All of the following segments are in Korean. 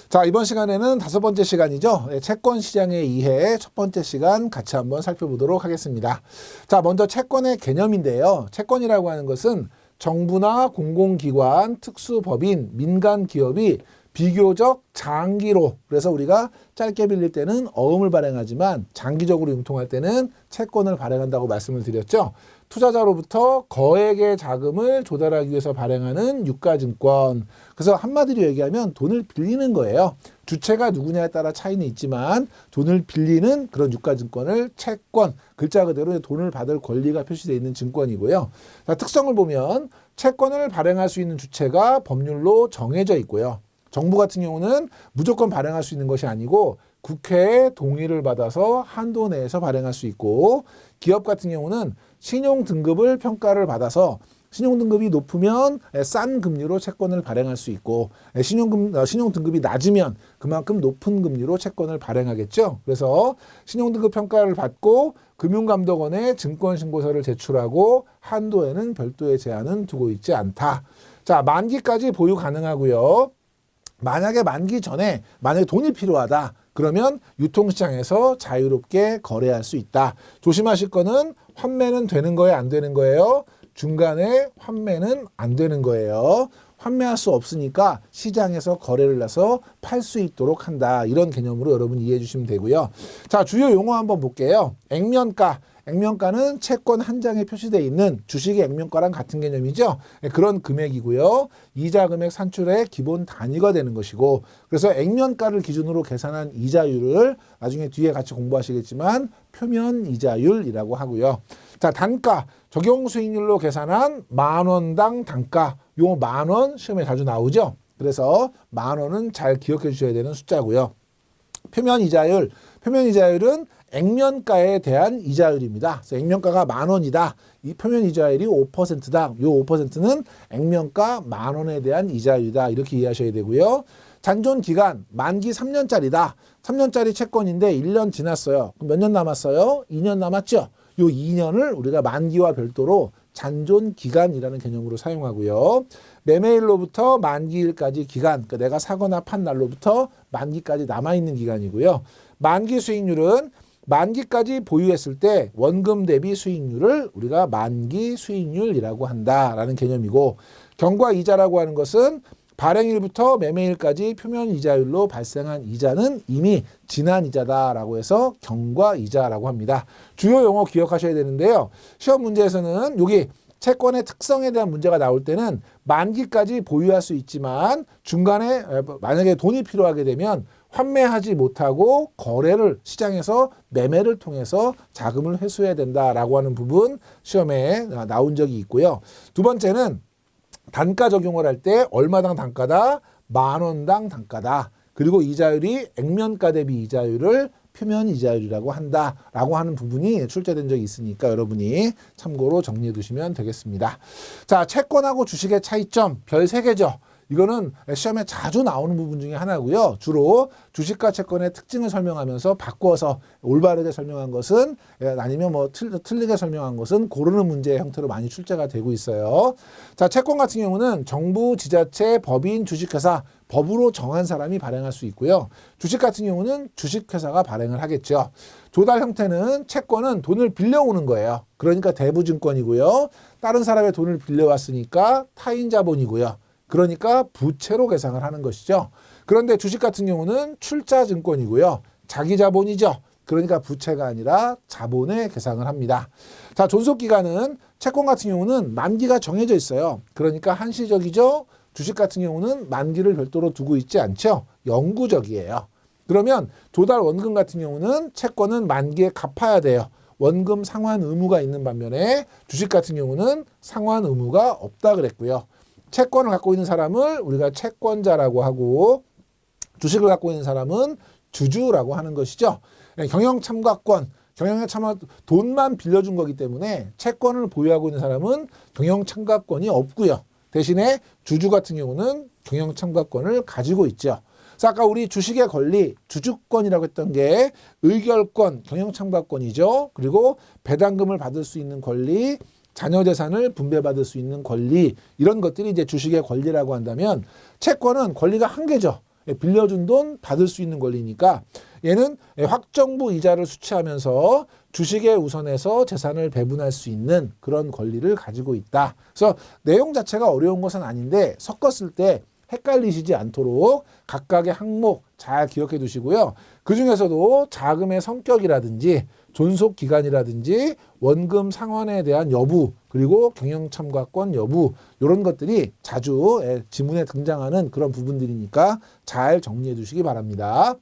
자, 이번 시간에는 5번째 시간이죠. 채권 시장의 이해 첫 번째 시간 같이 한번 살펴보도록 하겠습니다. 자, 먼저 채권의 개념인데요. 채권이라고 하는 것은 정부나 공공기관, 특수법인, 민간기업이 비교적 장기로, 그래서 우리가 짧게 빌릴 때는 어음을 발행하지만 장기적으로 융통할 때는 채권을 발행한다고 말씀을 드렸죠. 투자자로부터 거액의 자금을 조달하기 위해서 발행하는 유가증권. 그래서 한마디로 얘기하면 돈을 빌리는 거예요. 주체가 누구냐에 따라 차이는 있지만 돈을 빌리는 그런 유가증권을 채권, 글자 그대로 돈을 받을 권리가 표시되어 있는 증권이고요. 자, 특성을 보면 채권을 발행할 수 있는 주체가 법률로 정해져 있고요. 정부 같은 경우는 무조건 발행할 수 있는 것이 아니고 국회의 동의를 받아서 한도 내에서 발행할 수 있고, 기업 같은 경우는 신용 등급을 평가를 받아서 신용 등급이 높으면 싼 금리로 채권을 발행할 수 있고, 신용 등급이 낮으면 그만큼 높은 금리로 채권을 발행하겠죠. 그래서 신용 등급 평가를 받고 금융감독원에 증권신고서를 제출하고 한도에는 별도의 제한은 두고 있지 않다. 자, 만기까지 보유 가능하고요. 만약에 만기 전에 만약에 돈이 필요하다. 그러면 유통시장에서 자유롭게 거래할 수 있다. 조심하실 거는 환매는 되는 거예요, 안 되는 거예요? 중간에 환매는 안 되는 거예요. 환매할 수 없으니까 시장에서 거래를 해서 팔 수 있도록 한다. 이런 개념으로 여러분 이해해 주시면 되고요. 자, 주요 용어 한번 볼게요. 액면가. 액면가는 채권 한 장에 표시되어 있는 주식의 액면가랑 같은 개념이죠. 그런 금액이고요. 이자 금액 산출의 기본 단위가 되는 것이고, 그래서 액면가를 기준으로 계산한 이자율을 나중에 뒤에 같이 공부하시겠지만 표면 이자율이라고 하고요. 자, 단가. 적용 수익률로 계산한 만원당 단가. 요 만원 시험에 자주 나오죠. 그래서 만원은 잘 기억해 주셔야 되는 숫자고요. 표면 이자율. 표면 이자율은 액면가에 대한 이자율입니다. 그래서 액면가가 만원이다. 이 표면 이자율이 5%다. 이 5%는 액면가 만원에 대한 이자율이다. 이렇게 이해하셔야 되고요. 잔존 기간, 만기 3년짜리다. 3년짜리 채권인데 1년 지났어요. 그럼 몇 년 남았어요? 2년 남았죠? 이 2년을 우리가 만기와 별도로 잔존 기간이라는 개념으로 사용하고요. 매매일로부터 만기일까지 기간, 그러니까 내가 사거나 판 날로부터 만기까지 남아있는 기간이고요. 만기 수익률은 만기까지 보유했을 때 원금 대비 수익률을 우리가 만기 수익률이라고 한다라는 개념이고, 경과 이자라고 하는 것은 발행일부터 매매일까지 표면 이자율로 발생한 이자는 이미 지난 이자다라고 해서 경과 이자라고 합니다. 주요 용어 기억하셔야 되는데요. 시험 문제에서는 여기 채권의 특성에 대한 문제가 나올 때는 만기까지 보유할 수 있지만 중간에 만약에 돈이 필요하게 되면 환매하지 못하고 거래를 시장에서 매매를 통해서 자금을 회수해야 된다라고 하는 부분 시험에 나온 적이 있고요. 두 번째는 단가 적용을 할 때 얼마당 단가다? 만원당 단가다. 그리고 이자율이 액면가 대비 이자율을 표면 이자율이라고 한다라고 하는 부분이 출제된 적이 있으니까 여러분이 참고로 정리해 두시면 되겠습니다. 자, 채권하고 주식의 차이점 별 3개죠. 이거는 시험에 자주 나오는 부분 중에 하나고요. 주로 주식과 채권의 특징을 설명하면서 바꿔서 올바르게 설명한 것은, 아니면 뭐 틀리게 설명한 것은 고르는 문제의 형태로 많이 출제가 되고 있어요. 자, 채권 같은 경우는 정부, 지자체, 법인, 주식회사, 법으로 정한 사람이 발행할 수 있고요. 주식 같은 경우는 주식회사가 발행을 하겠죠. 조달 형태는 채권은 돈을 빌려오는 거예요. 그러니까 대부증권이고요. 다른 사람의 돈을 빌려왔으니까 타인 자본이고요. 그러니까 부채로 계상을 하는 것이죠. 그런데 주식 같은 경우는 출자증권이고요. 자기 자본이죠. 그러니까 부채가 아니라 자본에 계상을 합니다. 자, 존속기간은 채권 같은 경우는 만기가 정해져 있어요. 그러니까 한시적이죠. 주식 같은 경우는 만기를 별도로 두고 있지 않죠. 영구적이에요. 그러면 조달 원금 같은 경우는 채권은 만기에 갚아야 돼요. 원금 상환 의무가 있는 반면에 주식 같은 경우는 상환 의무가 없다 그랬고요. 채권을 갖고 있는 사람을 우리가 채권자라고 하고, 주식을 갖고 있는 사람은 주주라고 하는 것이죠. 경영참가권, 돈만 빌려준 거기 때문에 채권을 보유하고 있는 사람은 경영참가권이 없고요. 대신에 주주 같은 경우는 경영참가권을 가지고 있죠. 그래서 아까 우리 주식의 권리, 주주권이라고 했던 게 의결권, 경영참가권이죠. 그리고 배당금을 받을 수 있는 권리, 자녀 재산을 분배받을 수 있는 권리, 이런 것들이 이제 주식의 권리라고 한다면 채권은 권리가 한 개죠. 빌려준 돈 받을 수 있는 권리니까 얘는 확정부 이자를 수취하면서 주식에 우선해서 재산을 배분할 수 있는 그런 권리를 가지고 있다. 그래서 내용 자체가 어려운 것은 아닌데 섞었을 때 헷갈리시지 않도록 각각의 항목 잘 기억해 두시고요. 그중에서도 자금의 성격이라든지 존속 기간이라든지 원금 상환에 대한 여부 그리고 경영참가권 여부 이런 것들이 자주 지문에 등장하는 그런 부분들이니까 잘 정리해 두시기 바랍니다.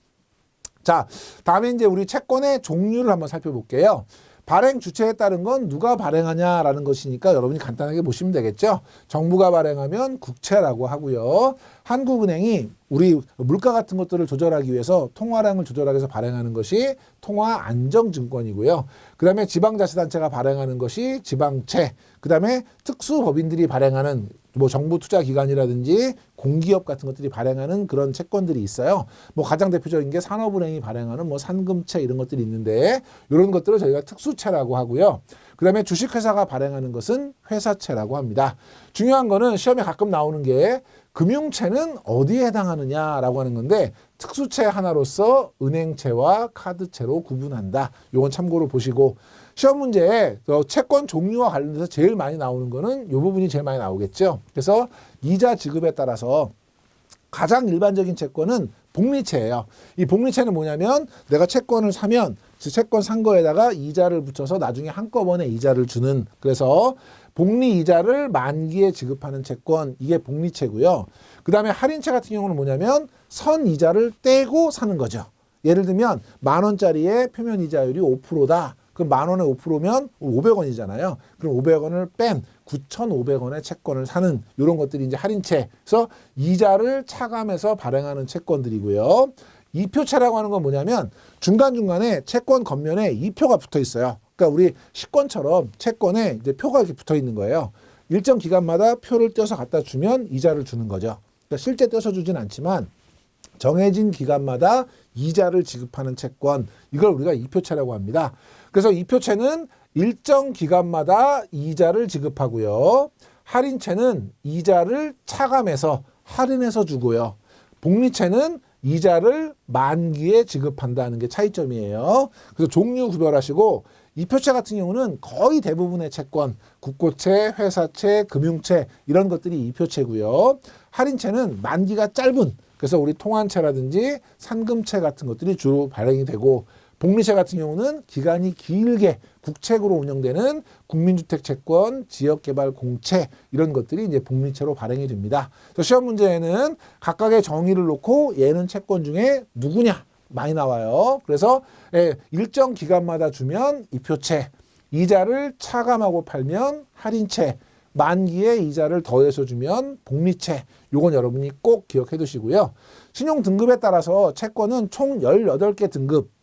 자, 다음에 이제 우리 채권의 종류를 한번 살펴볼게요. 발행 주체에 따른 건 누가 발행하냐라는 것이니까 여러분이 간단하게 보시면 되겠죠. 정부가 발행하면 국채라고 하고요. 한국은행이 우리 물가 같은 것들을 조절하기 위해서 통화량을 조절하기 위해서 발행하는 것이 통화안정증권이고요. 그 다음에 지방자치단체가 발행하는 것이 지방채, 그 다음에 특수법인들이 발행하는 뭐 정부 투자기관이라든지 공기업 같은 것들이 발행하는 그런 채권들이 있어요. 뭐 가장 대표적인 게 산업은행이 발행하는 뭐 산금채 이런 것들이 있는데 이런 것들을 저희가 특수채라고 하고요. 그 다음에 주식회사가 발행하는 것은 회사채라고 합니다. 중요한 거는 시험에 가끔 나오는 게 금융채는 어디에 해당하느냐라고 하는 건데 특수채 하나로서 은행채와 카드채로 구분한다. 요건 참고로 보시고 시험 문제에 채권 종류와 관련돼서 제일 많이 나오는 거는 이 부분이 제일 많이 나오겠죠. 그래서 이자 지급에 따라서 가장 일반적인 채권은 복리채예요. 이 복리채는 뭐냐면 내가 채권을 사면 그 채권 산 거에다가 이자를 붙여서 나중에 한꺼번에 이자를 주는 그래서 복리 이자를 만기에 지급하는 채권 이게 복리채고요. 그 다음에 할인채 같은 경우는 뭐냐면 선 이자를 떼고 사는 거죠. 예를 들면 10,000원짜리의 표면 이자율이 5%다. 그럼 10,000원에 5%면 500원이잖아요. 그럼 500원을 뺀 9,500원의 채권을 사는 이런 것들이 이제 할인채. 그래서 이자를 차감해서 발행하는 채권들이고요. 이표채라고 하는 건 뭐냐면 중간중간에 채권 겉면에 이표가 붙어 있어요. 그러니까 우리 식권처럼 채권에 이제 표가 이렇게 붙어 있는 거예요. 일정 기간마다 표를 떼서 갖다 주면 이자를 주는 거죠. 그러니까 실제 떼서 주진 않지만 정해진 기간마다 이자를 지급하는 채권 이걸 우리가 이표채라고 합니다. 그래서 이표채는 일정 기간마다 이자를 지급하고요. 할인채는 이자를 차감해서 할인해서 주고요. 복리채는 이자를 만기에 지급한다는 게 차이점이에요. 그래서 종류 구별하시고 이표채 같은 경우는 거의 대부분의 채권, 국고채, 회사채, 금융채 이런 것들이 이표채고요. 할인채는 만기가 짧은 그래서 우리 통환채라든지 상금채 같은 것들이 주로 발행이 되고 복리채 같은 경우는 기간이 길게 국채로 운영되는 국민주택채권, 지역개발공채 이런 것들이 이제 복리채로 발행이 됩니다. 그래서 시험 문제에는 각각의 정의를 놓고 얘는 채권 중에 누구냐 많이 나와요. 그래서 일정 기간마다 주면 이표채, 이자를 차감하고 팔면 할인채, 만기에 이자를 더해서 주면 복리채. 요건 여러분이 꼭 기억해 두시고요. 신용 등급에 따라서 채권은 총 18개 등급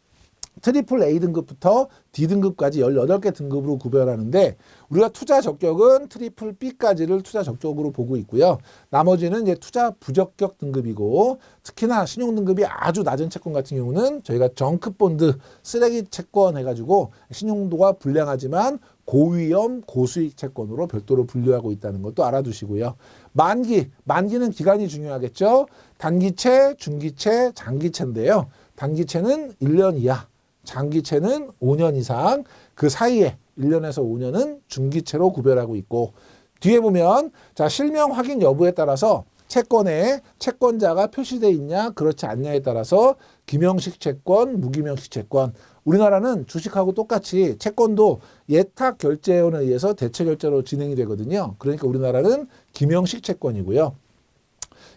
트리플 A 등급부터 D 등급까지 18개 등급으로 구별하는데 우리가 투자 적격은 트리플 B까지를 투자 적격으로 보고 있고요. 나머지는 이제 투자 부적격 등급이고 특히나 신용 등급이 아주 낮은 채권 같은 경우는 저희가 정크본드 쓰레기 채권 해가지고 신용도가 불량하지만 고위험 고수익 채권으로 별도로 분류하고 있다는 것도 알아두시고요. 만기는 기간이 중요하겠죠. 단기채, 중기채, 장기채인데요. 단기채는 1년 이하, 장기채는 5년 이상, 그 사이에 1년에서 5년은 중기채로 구별하고 있고 뒤에 보면 자 실명 확인 여부에 따라서 채권에 채권자가 표시되어 있냐 그렇지 않냐에 따라서 기명식 채권, 무기명식 채권 우리나라는 주식하고 똑같이 채권도 예탁 결제원에 의해서 대체 결제로 진행이 되거든요. 그러니까 우리나라는 기명식 채권이고요.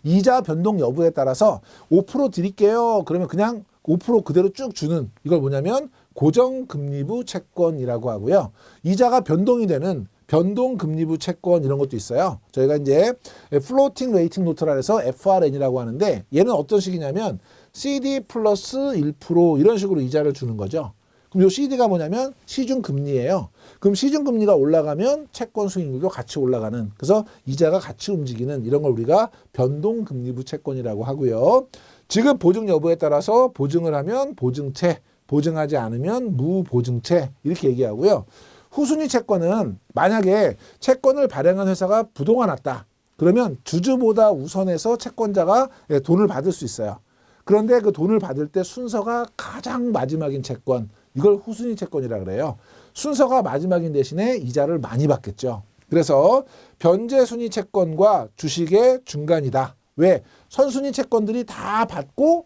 이자 변동 여부에 따라서 5% 드릴게요. 그러면 그냥 5% 그대로 쭉 주는 이걸 뭐냐면 고정금리부 채권이라고 하고요. 이자가 변동이 되는 변동금리부 채권 이런 것도 있어요. 저희가 이제 플로팅 레이팅 노트라 해서 FRN이라고 하는데 얘는 어떤 식이냐면 CD 플러스 1% 이런 식으로 이자를 주는 거죠. 그럼 이 CD가 뭐냐면 시중금리예요. 그럼 시중금리가 올라가면 채권 수익률도 같이 올라가는 그래서 이자가 같이 움직이는 이런 걸 우리가 변동금리부 채권이라고 하고요. 지급 보증 여부에 따라서 보증을 하면 보증채, 보증하지 않으면 무보증채 이렇게 얘기하고요. 후순위 채권은 만약에 채권을 발행한 회사가 부도가 났다. 그러면 주주보다 우선해서 채권자가 돈을 받을 수 있어요. 그런데 그 돈을 받을 때 순서가 가장 마지막인 채권, 이걸 후순위 채권이라 그래요. 순서가 마지막인 대신에 이자를 많이 받겠죠. 그래서 변제순위 채권과 주식의 중간이다. 왜? 선순위 채권들이 다 받고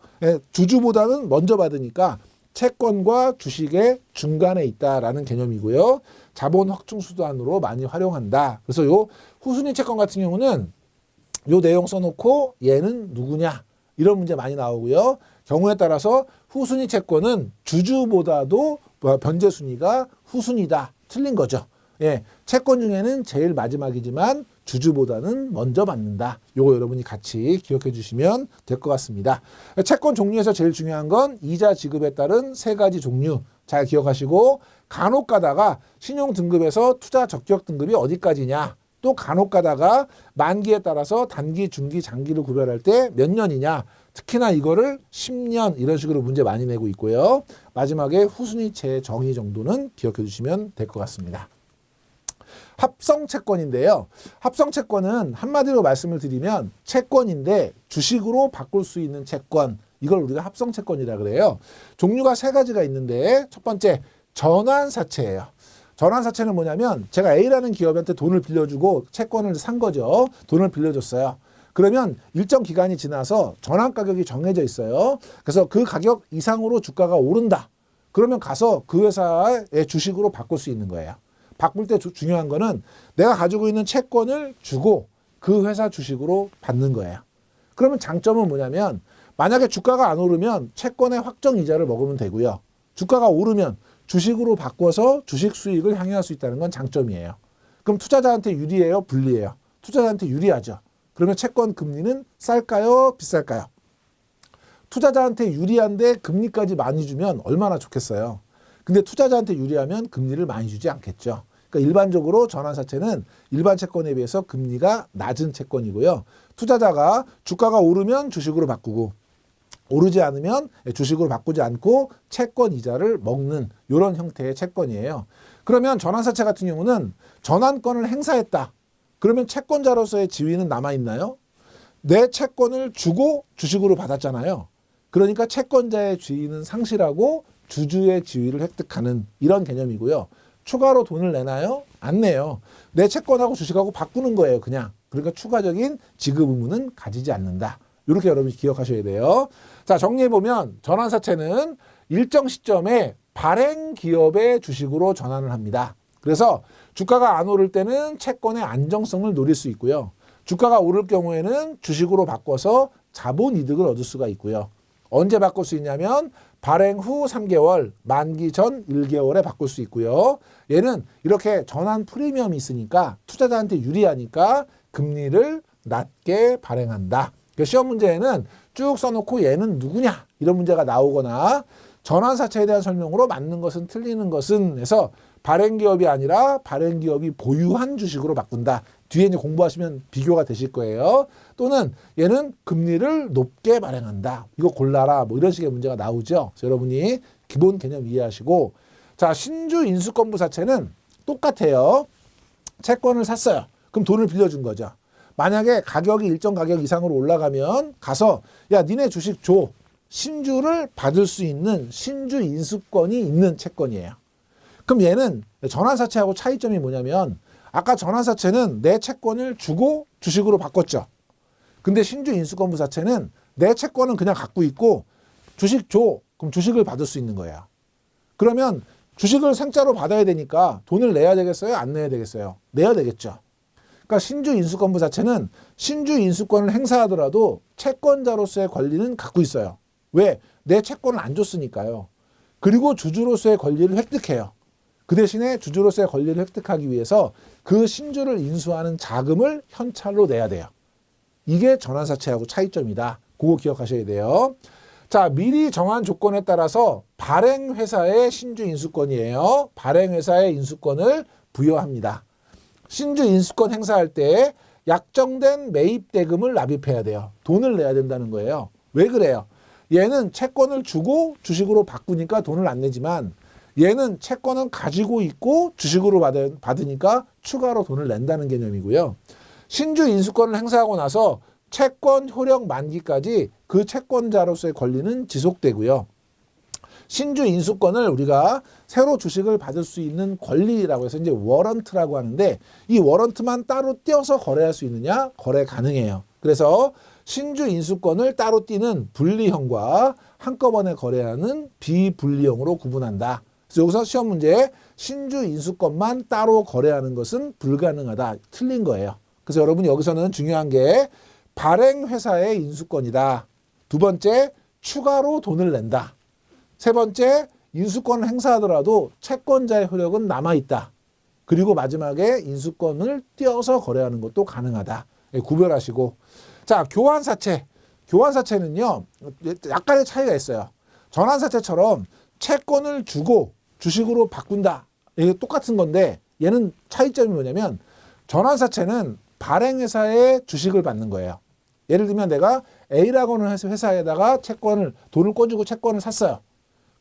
주주보다는 먼저 받으니까 채권과 주식의 중간에 있다라는 개념이고요. 자본 확충 수단으로 많이 활용한다. 그래서 요 후순위 채권 같은 경우는 요 내용 써놓고 얘는 누구냐 이런 문제 많이 나오고요. 경우에 따라서 후순위 채권은 주주보다도 변제순위가 후순위다. 틀린 거죠. 예, 채권 중에는 제일 마지막이지만 주주보다는 먼저 받는다. 요거 여러분이 같이 기억해 주시면 될 것 같습니다. 채권 종류에서 제일 중요한 건 이자 지급에 따른 세 가지 종류 잘 기억하시고, 간혹 가다가 신용 등급에서 투자 적격 등급이 어디까지냐, 또 간혹 가다가 만기에 따라서 단기, 중기, 장기를 구별할 때 몇 년이냐, 특히나 이거를 10년 이런 식으로 문제 많이 내고 있고요. 마지막에 후순위채 정의 정도는 기억해 주시면 될 것 같습니다. 합성채권인데요. 합성채권은 한마디로 말씀을 드리면 채권인데 주식으로 바꿀 수 있는 채권, 이걸 우리가 합성채권이라 그래요. 종류가 세 가지가 있는데 첫 번째 전환사채예요. 전환사채는 뭐냐면 제가 A라는 기업한테 돈을 빌려주고 채권을 산 거죠. 돈을 빌려줬어요. 그러면 일정 기간이 지나서 전환 가격이 정해져 있어요. 그래서 그 가격 이상으로 주가가 오른다. 그러면 가서 그 회사의 주식으로 바꿀 수 있는 거예요. 바꿀 때 중요한 거는 내가 가지고 있는 채권을 주고 그 회사 주식으로 받는 거예요. 그러면 장점은 뭐냐면 만약에 주가가 안 오르면 채권의 확정 이자를 먹으면 되고요. 주가가 오르면 주식으로 바꿔서 주식 수익을 향유할 수 있다는 건 장점이에요. 그럼 투자자한테 유리해요? 불리해요? 투자자한테 유리하죠. 그러면 채권 금리는 쌀까요? 비쌀까요? 투자자한테 유리한데 금리까지 많이 주면 얼마나 좋겠어요. 근데 투자자한테 유리하면 금리를 많이 주지 않겠죠. 그러니까 일반적으로 전환사채는 일반 채권에 비해서 금리가 낮은 채권이고요. 투자자가 주가가 오르면 주식으로 바꾸고 오르지 않으면 주식으로 바꾸지 않고 채권 이자를 먹는 이런 형태의 채권이에요. 그러면 전환사채 같은 경우는 전환권을 행사했다. 그러면 채권자로서의 지위는 남아있나요? 내 채권을 주고 주식으로 받았잖아요. 그러니까 채권자의 지위는 상실하고 주주의 지위를 획득하는 이런 개념이고요. 추가로 돈을 내나요? 안 내요. 내 채권하고 주식하고 바꾸는 거예요, 그냥. 그러니까 추가적인 지급 의무는 가지지 않는다. 이렇게 여러분이 기억하셔야 돼요. 자, 정리해보면 전환사채는 일정 시점에 발행 기업의 주식으로 전환을 합니다. 그래서 주가가 안 오를 때는 채권의 안정성을 노릴 수 있고요. 주가가 오를 경우에는 주식으로 바꿔서 자본 이득을 얻을 수가 있고요. 언제 바꿀 수 있냐면 발행 후 3개월, 만기 전 1개월에 바꿀 수 있고요. 얘는 이렇게 전환 프리미엄이 있으니까 투자자한테 유리하니까 금리를 낮게 발행한다. 시험 문제에는 쭉 써놓고 얘는 누구냐 이런 문제가 나오거나 전환사채에 대한 설명으로 맞는 것은 틀리는 것은 해서 발행기업이 아니라 발행기업이 보유한 주식으로 바꾼다. 뒤에 이제 공부하시면 비교가 되실 거예요. 또는 얘는 금리를 높게 발행한다. 이거 골라라. 뭐 이런 식의 문제가 나오죠. 그래서 여러분이 기본 개념 이해하시고, 자, 신주 인수권부사채는 똑같아요. 채권을 샀어요. 그럼 돈을 빌려준 거죠. 만약에 가격이 일정 가격 이상으로 올라가면 가서 야, 니네 주식 줘. 신주를 받을 수 있는 신주 인수권이 있는 채권이에요. 그럼 얘는 전환사채하고 차이점이 뭐냐면 아까 전환사채는 내 채권을 주고 주식으로 바꿨죠. 근데 신주 인수권부사채는 내 채권은 그냥 갖고 있고 주식 줘. 그럼 주식을 받을 수 있는 거예요. 그러면 주식을 생짜로 받아야 되니까 돈을 내야 되겠어요? 안 내야 되겠어요? 내야 되겠죠. 그러니까 신주 인수권부사채는 신주 인수권을 행사하더라도 채권자로서의 권리는 갖고 있어요. 왜? 내 채권을 안 줬으니까요. 그리고 주주로서의 권리를 획득해요. 그 대신에 주주로서의 권리를 획득하기 위해서 그 신주를 인수하는 자금을 현찰로 내야 돼요. 이게 전환사채하고 차이점이다. 그거 기억하셔야 돼요. 자, 미리 정한 조건에 따라서 발행회사의 신주 인수권이에요. 발행회사의 인수권을 부여합니다. 신주 인수권 행사할 때 약정된 매입 대금을 납입해야 돼요. 돈을 내야 된다는 거예요. 왜 그래요? 얘는 채권을 주고 주식으로 바꾸니까 돈을 안 내지만 얘는 채권은 가지고 있고 주식으로 받으니까 추가로 돈을 낸다는 개념이고요. 신주 인수권을 행사하고 나서 채권 효력 만기까지 그 채권자로서의 권리는 지속되고요. 신주 인수권을 우리가 새로 주식을 받을 수 있는 권리라고 해서 이제 워런트라고 하는데, 이 워런트만 따로 떼어서 거래할 수 있느냐? 거래 가능해요. 그래서 신주 인수권을 따로 띄는 분리형과 한꺼번에 거래하는 비분리형으로 구분한다. 그래서 여기서 시험 문제에 신주 인수권만 따로 거래하는 것은 불가능하다. 틀린 거예요. 그래서 여러분 여기서는 중요한 게 발행회사의 인수권이다. 두 번째, 추가로 돈을 낸다. 세 번째, 인수권을 행사하더라도 채권자의 효력은 남아있다. 그리고 마지막에 인수권을 띄어서 거래하는 것도 가능하다. 구별하시고. 자, 교환사채. 교환사채는요, 약간의 차이가 있어요. 전환사채처럼 채권을 주고 주식으로 바꾼다. 이게 똑같은 건데, 얘는 차이점이 뭐냐면, 전환사채는 발행회사의 주식을 받는 거예요. 예를 들면 내가 A라고 하는 회사에다가 돈을 꿔주고 채권을 샀어요.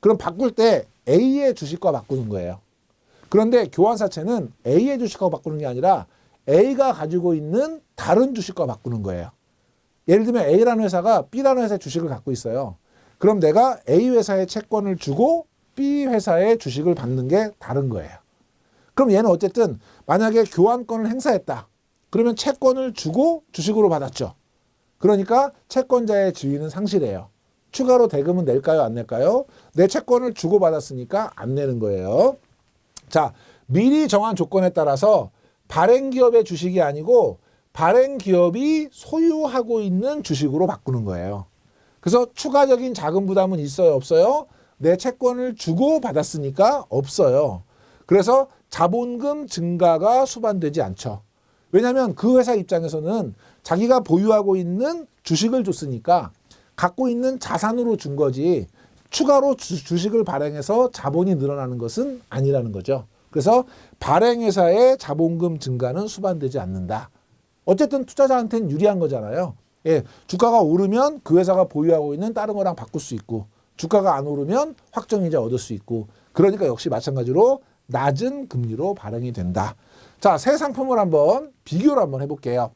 그럼 바꿀 때 A의 주식과 바꾸는 거예요. 그런데 교환사채는 A의 주식과 바꾸는 게 아니라 A가 가지고 있는 다른 주식과 바꾸는 거예요. 예를 들면 A라는 회사가 B라는 회사의 주식을 갖고 있어요. 그럼 내가 A 회사에 채권을 주고 B 회사의 주식을 받는 게 다른 거예요. 그럼 얘는 어쨌든 만약에 교환권을 행사했다. 그러면 채권을 주고 주식으로 받았죠. 그러니까 채권자의 지위는 상실해요. 추가로 대금은 낼까요? 안 낼까요? 내 채권을 주고받았으니까 안 내는 거예요. 자, 미리 정한 조건에 따라서 발행기업의 주식이 아니고 발행기업이 소유하고 있는 주식으로 바꾸는 거예요. 그래서 추가적인 자금 부담은 있어요? 없어요? 내 채권을 주고받았으니까 없어요. 그래서 자본금 증가가 수반되지 않죠. 왜냐하면 그 회사 입장에서는 자기가 보유하고 있는 주식을 줬으니까 갖고 있는 자산으로 준 거지 추가로 주식을 발행해서 자본이 늘어나는 것은 아니라는 거죠. 그래서 발행회사의 자본금 증가는 수반되지 않는다. 어쨌든 투자자한테는 유리한 거잖아요. 예, 주가가 오르면 그 회사가 보유하고 있는 다른 거랑 바꿀 수 있고, 주가가 안 오르면 확정이자 얻을 수 있고, 그러니까 역시 마찬가지로 낮은 금리로 발행이 된다. 자, 세 상품을 한번 비교를 한번 해볼게요.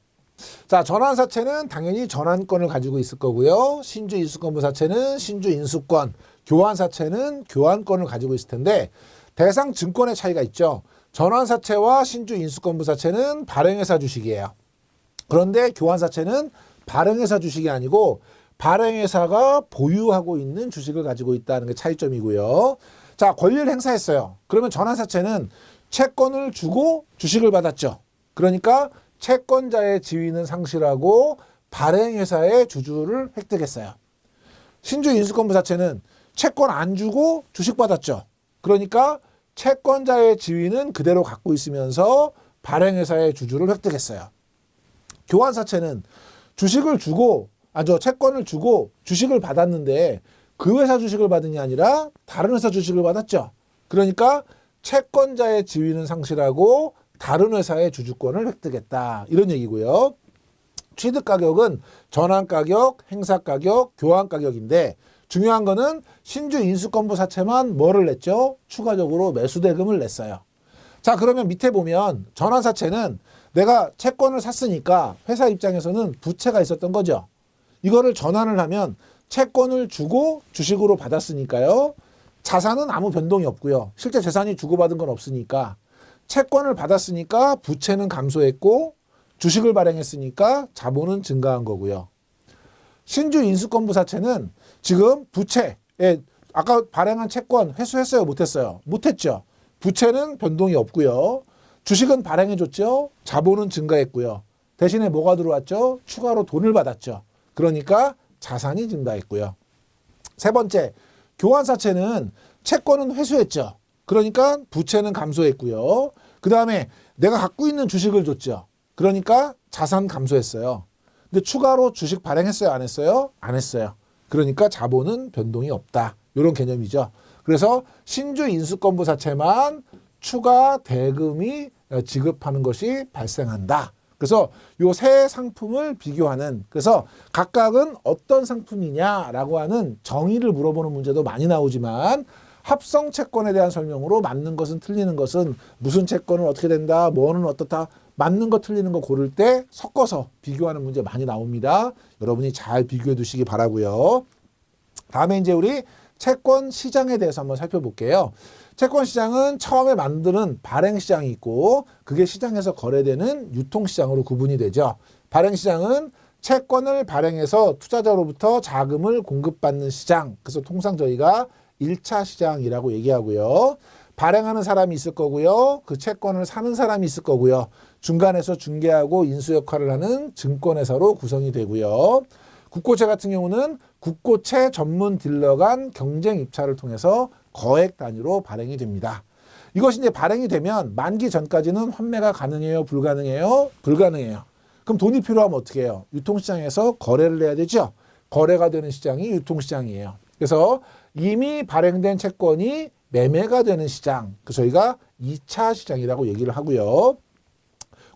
자, 전환사채는 당연히 전환권을 가지고 있을 거고요. 신주 인수권부사채는 신주 인수권, 교환사채는 교환권을 가지고 있을 텐데 대상 증권의 차이가 있죠. 전환사채와 신주 인수권부사채는 발행회사 주식이에요. 그런데 교환사채는 발행회사 주식이 아니고 발행회사가 보유하고 있는 주식을 가지고 있다는 게 차이점이고요. 자, 권리를 행사했어요. 그러면 전환사채는 채권을 주고 주식을 받았죠. 그러니까 채권자의 지위는 상실하고 발행회사의 주주를 획득했어요. 신주 인수권부사채는 채권 안 주고 주식 받았죠. 그러니까 채권자의 지위는 그대로 갖고 있으면서 발행회사의 주주를 획득했어요. 교환사채는 채권을 주고 주식을 받았는데 그 회사 주식을 받은 게 아니라 다른 회사 주식을 받았죠. 그러니까 채권자의 지위는 상실하고 다른 회사의 주주권을 획득했다. 이런 얘기고요. 취득가격은 전환가격, 행사가격, 교환가격인데 중요한 거는 신주 인수권부사채만 뭐를 냈죠? 추가적으로 매수대금을 냈어요. 자, 그러면 밑에 보면 전환사채는 내가 채권을 샀으니까 회사 입장에서는 부채가 있었던 거죠. 이거를 전환을 하면 채권을 주고 주식으로 받았으니까요. 자산은 아무 변동이 없고요. 실제 재산이 주고받은 건 없으니까 채권을 받았으니까 부채는 감소했고 주식을 발행했으니까 자본은 증가한 거고요. 신주 인수권부사채는 지금 부채, 아까 발행한 채권 회수했어요? 못했어요? 못했죠. 부채는 변동이 없고요. 주식은 발행해줬죠. 자본은 증가했고요. 대신에 뭐가 들어왔죠? 추가로 돈을 받았죠. 그러니까 자산이 증가했고요. 세 번째, 교환사채는 채권은 회수했죠. 그러니까 부채는 감소했고요. 그 다음에 내가 갖고 있는 주식을 줬죠. 그러니까 자산 감소했어요. 근데 추가로 주식 발행했어요? 안 했어요? 안 했어요. 그러니까 자본은 변동이 없다. 이런 개념이죠. 그래서 신주 인수권부사채만 추가 대금이 지급하는 것이 발생한다. 그래서 요 세 상품을 비교하는, 그래서 각각은 어떤 상품이냐라고 하는 정의를 물어보는 문제도 많이 나오지만 합성 채권에 대한 설명으로 맞는 것은 틀리는 것은 무슨 채권은 어떻게 된다, 뭐는 어떻다, 맞는 거 틀리는 거 고를 때 섞어서 비교하는 문제 많이 나옵니다. 여러분이 잘 비교해 두시기 바라고요. 다음에 이제 우리 채권 시장에 대해서 한번 살펴볼게요. 채권 시장은 처음에 만드는 발행 시장이 있고 그게 시장에서 거래되는 유통 시장으로 구분이 되죠. 발행 시장은 채권을 발행해서 투자자로부터 자금을 공급받는 시장. 그래서 통상 저희가 1차 시장이라고 얘기하고요. 발행하는 사람이 있을 거고요. 그 채권을 사는 사람이 있을 거고요. 중간에서 중개하고 인수 역할을 하는 증권회사로 구성이 되고요. 국고채 같은 경우는 국고채 전문 딜러 간 경쟁 입찰을 통해서 거액 단위로 발행이 됩니다. 이것이 이제 발행이 되면 만기 전까지는 환매가 가능해요? 불가능해요? 불가능해요. 그럼 돈이 필요하면 어떻게 해요? 유통시장에서 거래를 해야 되죠. 거래가 되는 시장이 유통시장이에요. 그래서 이미 발행된 채권이 매매가 되는 시장, 그 저희가 2차 시장이라고 얘기를 하고요.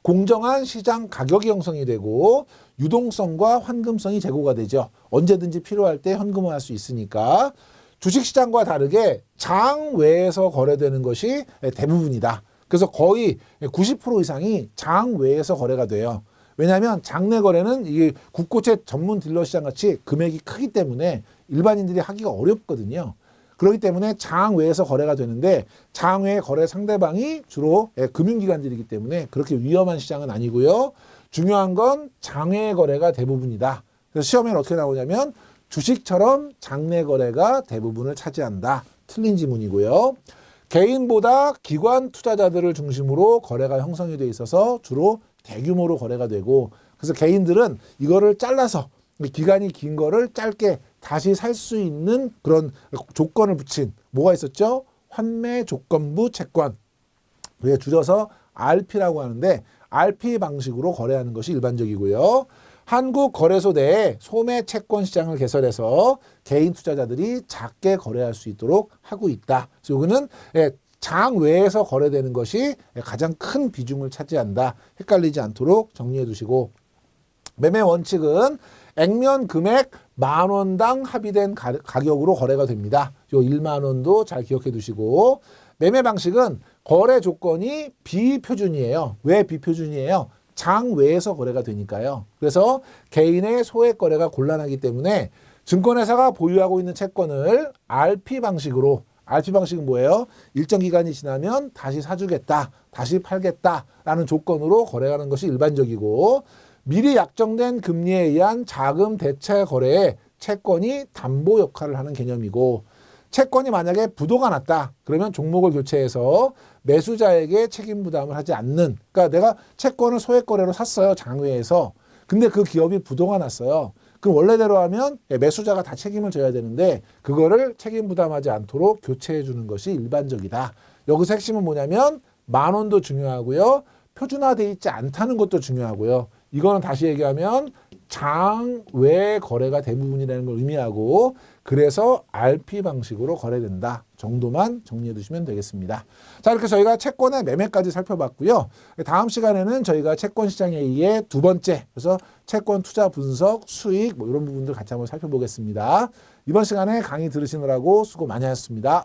공정한 시장 가격이 형성이 되고 유동성과 환금성이 제고가 되죠. 언제든지 필요할 때 현금화할 수 있으니까. 주식시장과 다르게 장 외에서 거래되는 것이 대부분이다. 그래서 거의 90% 이상이 장 외에서 거래가 돼요. 왜냐하면 장내 거래는 이게 국고채 전문 딜러 시장 같이 금액이 크기 때문에 일반인들이 하기가 어렵거든요. 그렇기 때문에 장 외에서 거래가 되는데 장 외 거래 상대방이 주로 금융기관들이기 때문에 그렇게 위험한 시장은 아니고요. 중요한 건 장외 거래가 대부분이다. 그래서 시험에는 어떻게 나오냐면 주식처럼 장내 거래가 대부분을 차지한다. 틀린 지문이고요. 개인보다 기관 투자자들을 중심으로 거래가 형성이 돼 있어서 주로 대규모로 거래가 되고 그래서 개인들은 이거를 잘라서 기간이 긴 거를 짧게 다시 살 수 있는 그런 조건을 붙인 뭐가 있었죠? 환매 조건부 채권. 그게 줄여서 RP라고 하는데 RP 방식으로 거래하는 것이 일반적이고요. 한국거래소 내에 소매 채권 시장을 개설해서 개인 투자자들이 작게 거래할 수 있도록 하고 있다. 그래서 이거는 장 외에서 거래되는 것이 가장 큰 비중을 차지한다. 헷갈리지 않도록 정리해 두시고 매매 원칙은 액면 금액 10,000원당 합의된 가격으로 거래가 됩니다. 요 1만 원도 잘 기억해 두시고 매매 방식은 거래 조건이 비표준이에요. 왜 비표준이에요? 장 외에서 거래가 되니까요. 그래서 개인의 소액 거래가 곤란하기 때문에 증권회사가 보유하고 있는 채권을 RP 방식으로 RP 방식은 뭐예요? 일정 기간이 지나면 다시 사주겠다, 다시 팔겠다라는 조건으로 거래하는 것이 일반적이고 미리 약정된 금리에 의한 자금 대체 거래에 채권이 담보 역할을 하는 개념이고 채권이 만약에 부도가 났다. 그러면 종목을 교체해서 매수자에게 책임 부담을 하지 않는 그러니까 내가 채권을 소액 거래로 샀어요. 장외에서. 근데 그 기업이 부도가 났어요. 그럼 원래대로 하면 매수자가 다 책임을 져야 되는데 그거를 책임 부담하지 않도록 교체해 주는 것이 일반적이다. 여기서 핵심은 뭐냐면 10,000원도 중요하고요. 표준화되어 있지 않다는 것도 중요하고요. 이거는 다시 얘기하면 장외 거래가 대부분이라는 걸 의미하고 그래서 RP 방식으로 거래된다 정도만 정리해 두시면 되겠습니다. 자, 이렇게 저희가 채권의 매매까지 살펴봤고요. 다음 시간에는 저희가 채권 시장에 의해 두 번째 그래서 채권 투자 분석, 수익 뭐 이런 부분들 같이 한번 살펴보겠습니다. 이번 시간에 강의 들으시느라고 수고 많이 하셨습니다.